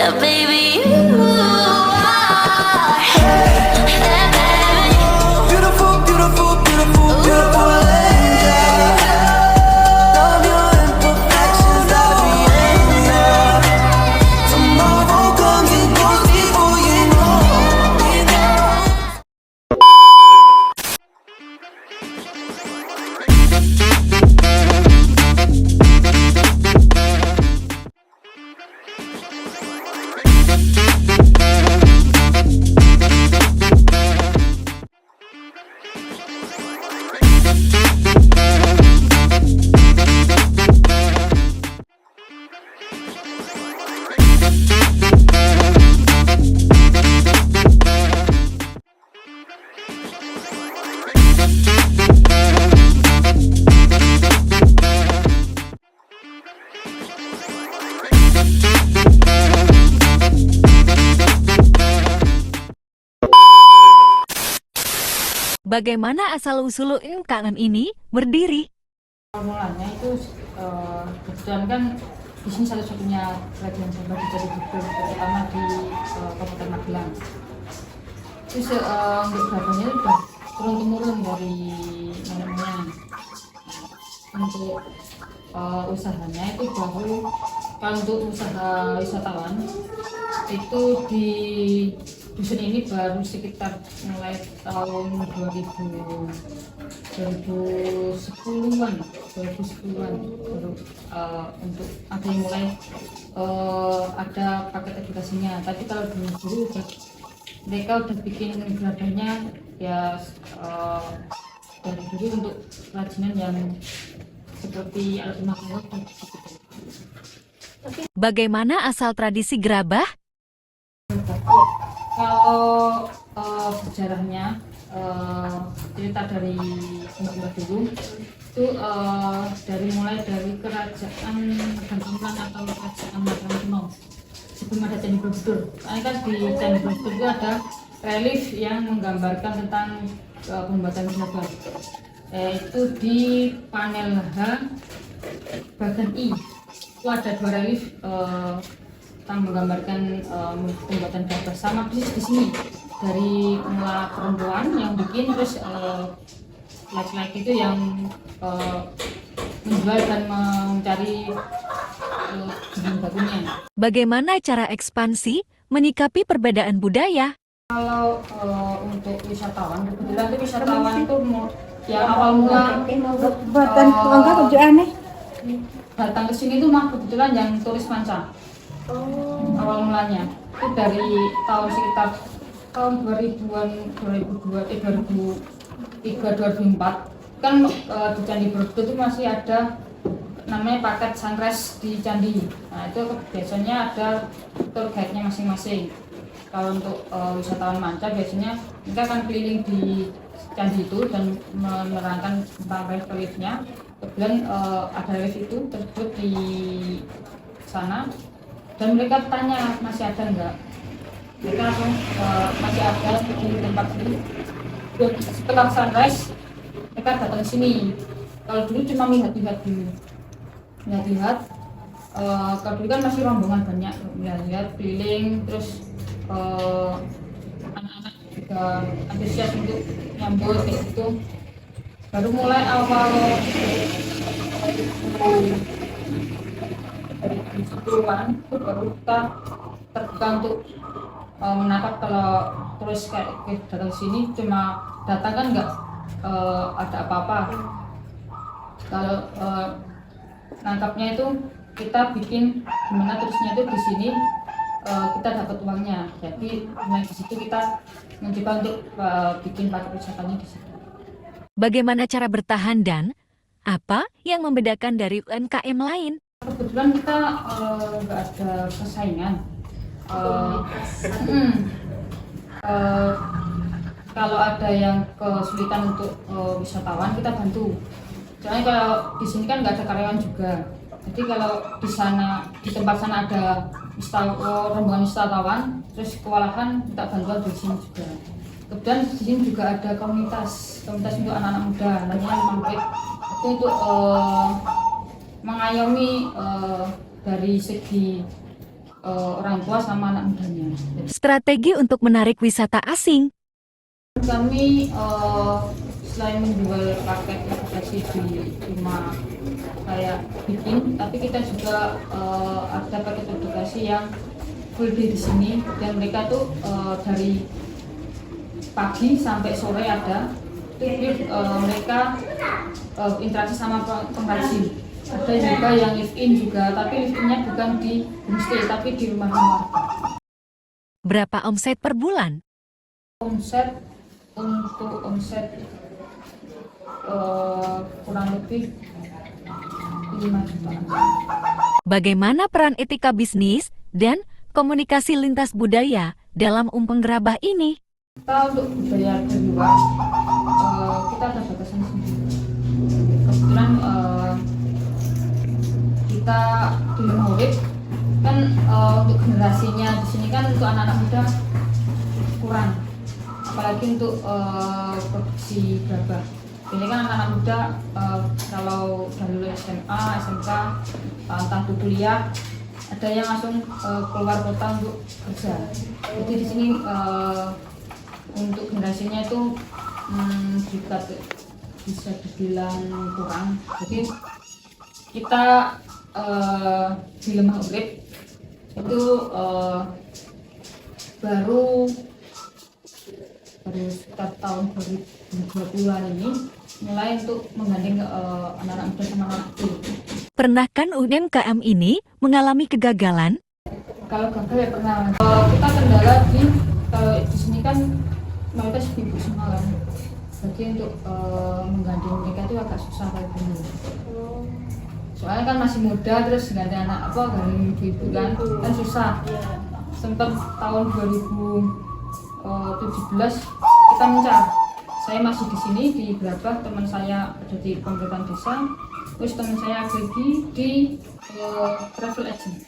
Yeah, baby, you are heaven. Beautiful, beautiful, beautiful, beautiful angel. Love your imperfections, every angel. Tomorrow comes and goes before you know. Bagaimana asal-usul UMKM ini berdiri? Mulanya itu kebetulan kan di sini satu-satunya kerajaan Samba di Jatiluhur, terutama di Kabupaten Magelang. Terus untuk gabahnya itu udah turun-temurun dari nenek moyang. Untuk usahanya itu baru, kalau untuk usaha wisatawan itu di dusun ini baru sekitar mulai tahun 2010-an baru untuk ada yang mulai ada paket edukasinya. Tapi kalau dulu mereka udah bikin gradanya ya dari dulu untuk kerajinan yang seperti alat rumah tangga. Bagaimana asal tradisi gerabah? Kalau sejarahnya cerita dari mbak dulu itu mulai dari kerajaan Ganggamplang atau kerajaan Mataram kuno sebelum ada Candi Borobudur. Karena kan di Candi Borobudur itu ada relief yang menggambarkan tentang pembuatan gerabah. Itu di panel H bagian I itu ada dua relief yang menggambarkan pembuatan gerabah, sama persis di sini dari mula perempuan yang bikin, terus laki-laki itu yang menjual dan mencari bahan bakunya. Bagaimana cara ekspansi menyikapi perbedaan budaya? Kalau untuk wisatawan, kebetulan itu wisatawan itu yang awal mula buatan lengkap kerja aneh. datang ke sini itu mah kebetulan yang turis manca. Awal mulanya itu dari tahun sekitar tahun 2000-an 2003 2004 kan di Candi Borobudur itu masih ada namanya paket sunrise di Candi. Nah itu biasanya ada tour guide-nya masing-masing. Kalau untuk wisatawan manca biasanya mereka akan keliling di Candi itu dan menerangkan tentang relief-nya. Kemudian ada relief itu tersebut di sana dan mereka tanya masih ada enggak. Mereka langsung masih ada di tempat ini. Setelah sunrise mereka datang ke sini. Kalau dulu cuma lihat-lihat dulu, lihat-lihat. Kalau dulu kan masih rombongan banyak, lihat-lihat keliling, terus anak-anak juga antusias untuk nyambut kayak gitu. Baru mulai awal dari 10-an itu baru kita terbuka untuk menangkap. Kalau terus kayak datang sini cuma datang kan nggak ada apa-apa. Kalau nangkapnya itu kita bikin gimana terusnya itu di sini kita dapat uangnya. Jadi mulai di situ kita mencoba untuk bikin paket wisatanya di situ. Bagaimana cara bertahan dan apa yang membedakan dari UMKM lain? Kebetulan kita nggak ada persaingan. Kalau ada yang kesulitan untuk wisatawan kita bantu. Soalnya kalau di sini kan nggak ada karyawan juga. Jadi kalau di sana di tempat sana ada rombongan wisatawan, terus kewalahan kita bantu di sini juga. Kemudian di sini juga ada komunitas untuk anak-anak muda, namanya Mampik. Itu untuk mengayomi dari segi orang tua sama anak mudanya. Strategi untuk menarik wisata asing. Kami selain menjual paket edukasi di rumah kayak bikin, tapi kita juga ada paket edukasi yang full day di sini, dan mereka tuh dari pagi sampai sore ada. Terus mereka interaksi sama pengrajin. Ada juga yang live in juga, tapi live innya bukan di homestay tapi di rumah-rumah. Berapa omset per bulan? Omset untuk omset kurang lebih 5 jutaan. Bagaimana peran etika bisnis dan komunikasi lintas budaya dalam Gerabah ini? Kita untuk budaya dari luar, kita ada batasan sendiri. Kebetulan kita di murid kan untuk generasinya di sini kan untuk anak-anak muda kurang, apalagi untuk produksi gerabah. Ini kan anak-anak muda kalau dari lulus SMA, SMK, entah itu kuliah, ada yang langsung keluar kota untuk kerja. Jadi di sini untuk generasinya itu juga bisa dibilang kurang. Jadi kita di Lemah Urip itu baru sekitar tahun 2020-an ini mulai untuk menggandeng anak-anak muda sama anak kecil. Pernah kan UMKM ini mengalami kegagalan? Kalau gagal ya pernah. Kita kendala di kalau di sini kan mayoritas ibu semua kan. Jadi untuk menggandeng mereka itu agak susah kayak gini. Soalnya kan masih muda, terus gandeng anak gandeng ibu kan susah. Sempat tahun 2017 kita mencar. Saya masih di sini di Gerabah, teman saya ada di pemerintahan desa, terus teman saya lagi di travel agent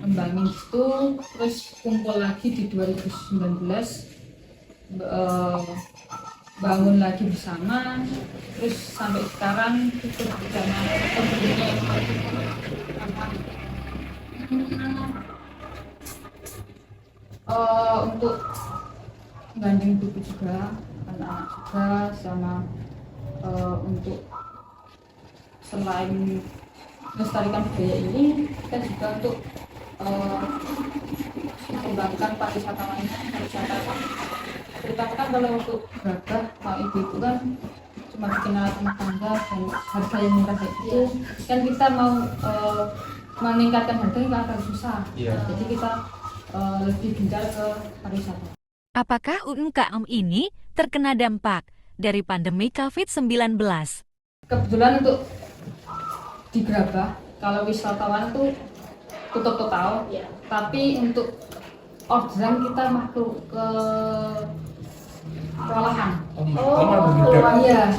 ngembangin itu, terus kumpul lagi di 2019 bangun lagi bersama, terus sampai sekarang itu untuk gandeng buku juga, anak-anak juga, sama untuk selain melestarikan budaya ini, kita juga untuk mengembangkan pariwisata lainnya, pariwisata. Terutama kan kalau untuk Gerabah, mau ibu-ibu kan cuma bikin alat rumah tangga dan harga yang murah kayak gitu, kan kita mau meningkatkan harganya agak susah. Jadi kita lebih gencar ke pariwisata. Apakah UMKM ini terkena dampak dari pandemi COVID-19? Kebetulan untuk di Gerabah, kalau wisatawan tuh tutup total, tapi untuk orderan kita masuk ke kewalahan. Iya.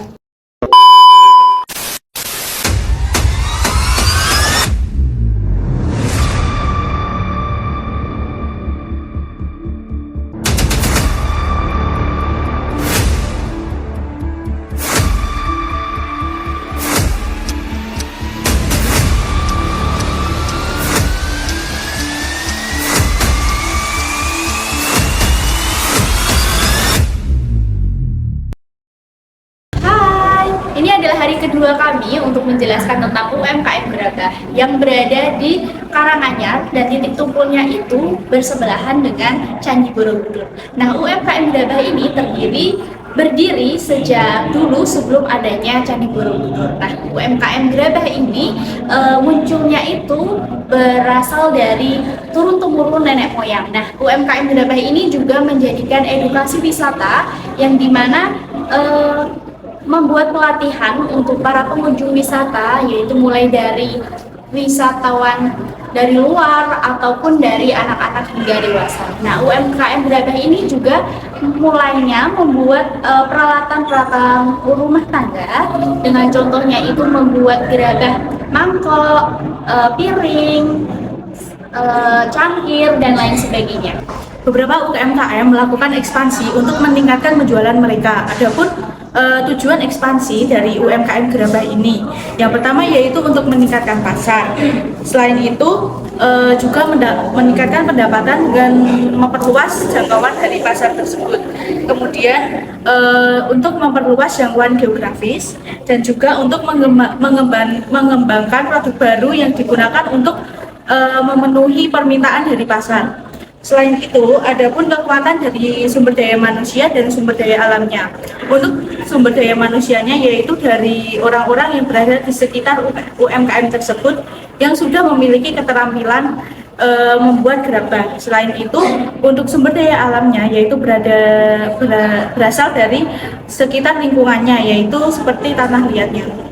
Ini adalah hari kedua kami untuk menjelaskan tentang UMKM Gerabah yang berada di Karanganyar, dan titik tumpulnya itu bersebelahan dengan Candi Borobudur. Nah, UMKM Gerabah ini berdiri sejak dulu sebelum adanya Candi Borobudur. Nah, UMKM Gerabah ini munculnya itu berasal dari turun-temurun nenek moyang. Nah, UMKM Gerabah ini juga menjadikan edukasi wisata yang dimana membuat pelatihan untuk para pengunjung wisata, yaitu mulai dari wisatawan dari luar ataupun dari anak-anak hingga dewasa. Nah, UMKM Gerabah ini juga mulainya membuat peralatan-peralatan rumah tangga, dengan contohnya itu membuat gerabah mangkok, piring, cangkir, dan lain sebagainya. beberapa UMKM melakukan ekspansi untuk meningkatkan penjualan mereka. Adapun tujuan ekspansi dari UMKM Gerabah ini, yang pertama yaitu untuk meningkatkan pasar. Selain itu juga meningkatkan pendapatan dan memperluas jangkauan dari pasar tersebut. Kemudian untuk memperluas jangkauan geografis dan juga untuk mengembangkan produk baru yang digunakan untuk memenuhi permintaan dari pasar. Selain itu, adapun kekuatan dari sumber daya manusia dan sumber daya alamnya. Untuk sumber daya manusianya yaitu dari orang-orang yang berada di sekitar UMKM tersebut yang sudah memiliki keterampilan membuat gerabah. Selain itu, untuk sumber daya alamnya yaitu berasal dari sekitar lingkungannya, yaitu seperti tanah liatnya.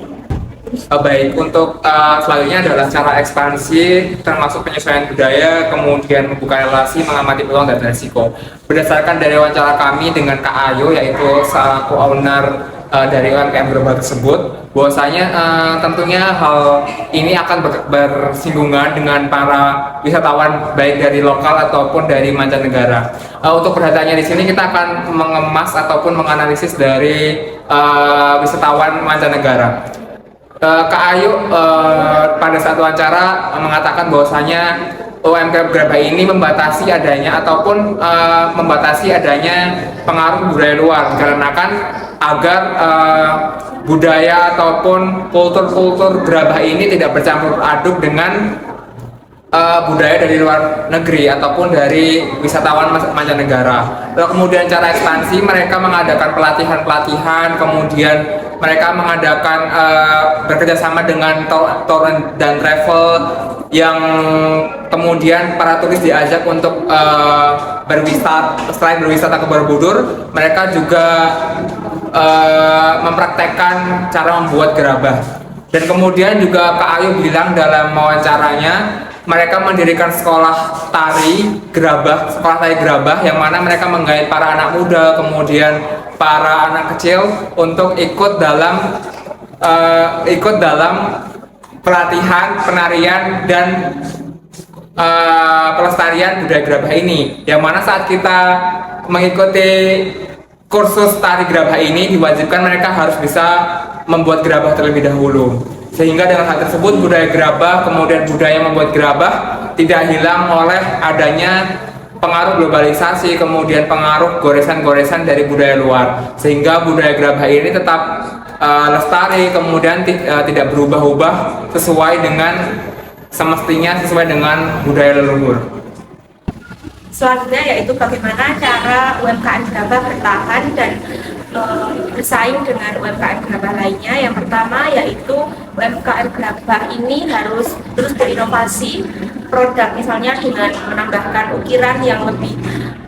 Baik, untuk selanjutnya adalah cara ekspansi termasuk penyesuaian budaya, kemudian membuka relasi, mengamati peluang dan resiko. Berdasarkan dari wawancara kami dengan Kak Ayu, yaitu selaku owner dari UMKM Gerabah tersebut, bahwasanya tentunya hal ini akan bersinggungan dengan para wisatawan baik dari lokal ataupun dari mancanegara. Untuk perhatiannya di sini kita akan mengemas ataupun menganalisis dari wisatawan mancanegara. Kak Ayu pada saat wawancara mengatakan bahwasanya UMKM Gerabah ini membatasi adanya ataupun membatasi adanya pengaruh budaya luar, dikarenakan agar budaya ataupun kultur Gerabah ini tidak bercampur aduk dengan budaya dari luar negeri ataupun dari wisatawan mancanegara. Lalu kemudian cara ekspansi, mereka mengadakan pelatihan-pelatihan, kemudian mereka mengadakan bekerjasama dengan tour dan travel yang kemudian para turis diajak untuk berwisata. Selain berwisata ke Borobudur, mereka juga mempraktekkan cara membuat gerabah. Dan kemudian juga Kak Ayu bilang dalam wawancaranya, mereka mendirikan sekolah tari gerabah yang mana mereka menggait para anak muda, kemudian para anak kecil untuk ikut dalam pelatihan penarian dan pelestarian budaya gerabah ini. Yang mana saat kita mengikuti kursus tari gerabah ini, diwajibkan mereka harus bisa membuat gerabah terlebih dahulu. Sehingga dengan hal tersebut budaya gerabah, kemudian budaya membuat gerabah tidak hilang oleh adanya pengaruh globalisasi, kemudian pengaruh goresan-goresan dari budaya luar. Sehingga budaya gerabah ini tetap lestari, kemudian tidak berubah-ubah sesuai dengan semestinya, sesuai dengan budaya leluhur. Selanjutnya yaitu bagaimana cara UMKM Gerabah bertahan dan bersaing dengan UMKM Gerabah lainnya. Yang pertama yaitu UMKM Gerabah ini harus terus berinovasi produk, misalnya dengan menambahkan ukiran yang lebih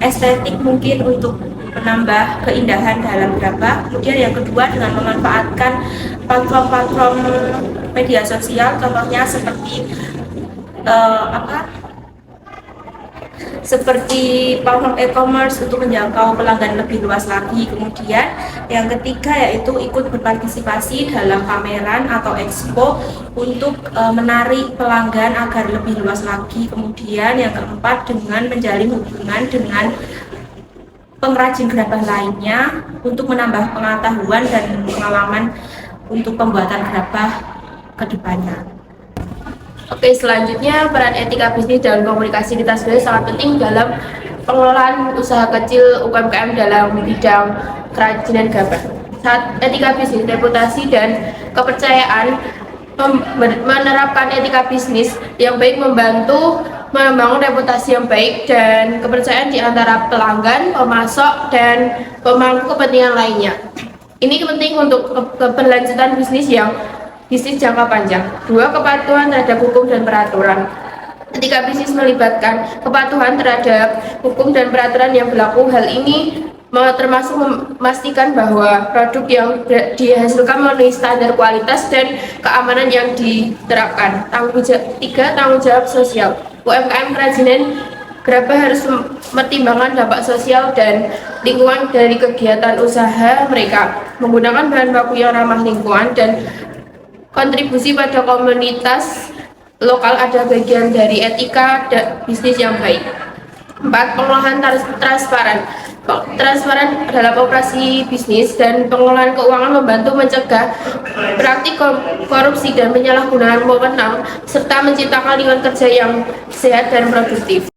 estetik mungkin untuk menambah keindahan dalam gerabah. Kemudian yang kedua dengan memanfaatkan platform-platform media sosial, contohnya seperti seperti platform e-commerce untuk menjangkau pelanggan lebih luas lagi. Kemudian yang ketiga yaitu ikut berpartisipasi dalam pameran atau expo untuk menarik pelanggan agar lebih luas lagi. Kemudian yang keempat dengan menjalin hubungan dengan pengrajin gerabah lainnya untuk menambah pengetahuan dan pengalaman untuk pembuatan gerabah ke depannya. Oke, selanjutnya peran etika bisnis dan komunikasi lintas budaya sangat penting dalam pengelolaan usaha kecil UMKM dalam bidang kerajinan gerabah. Saat etika bisnis, reputasi dan kepercayaan, menerapkan etika bisnis yang baik membantu membangun reputasi yang baik dan kepercayaan di antara pelanggan, pemasok, dan pemangku kepentingan lainnya. Ini penting untuk keberlanjutan bisnis jangka panjang. 2. Kepatuhan terhadap hukum dan peraturan. Etika bisnis melibatkan kepatuhan terhadap hukum dan peraturan yang berlaku. Hal ini termasuk memastikan bahwa produk yang dihasilkan memenuhi standar kualitas dan keamanan yang diterapkan. 3. Tanggung jawab sosial. UMKM kerajinan gerabah harus mempertimbangkan dampak sosial dan lingkungan dari kegiatan usaha mereka, menggunakan bahan baku yang ramah lingkungan dan kontribusi pada komunitas lokal ada bagian dari etika bisnis yang baik. 4. Pengelolaan transparan. Transparan dalam operasi bisnis dan pengelolaan keuangan membantu mencegah praktik korupsi dan penyalahgunaan wewenang serta menciptakan lingkungan kerja yang sehat dan produktif.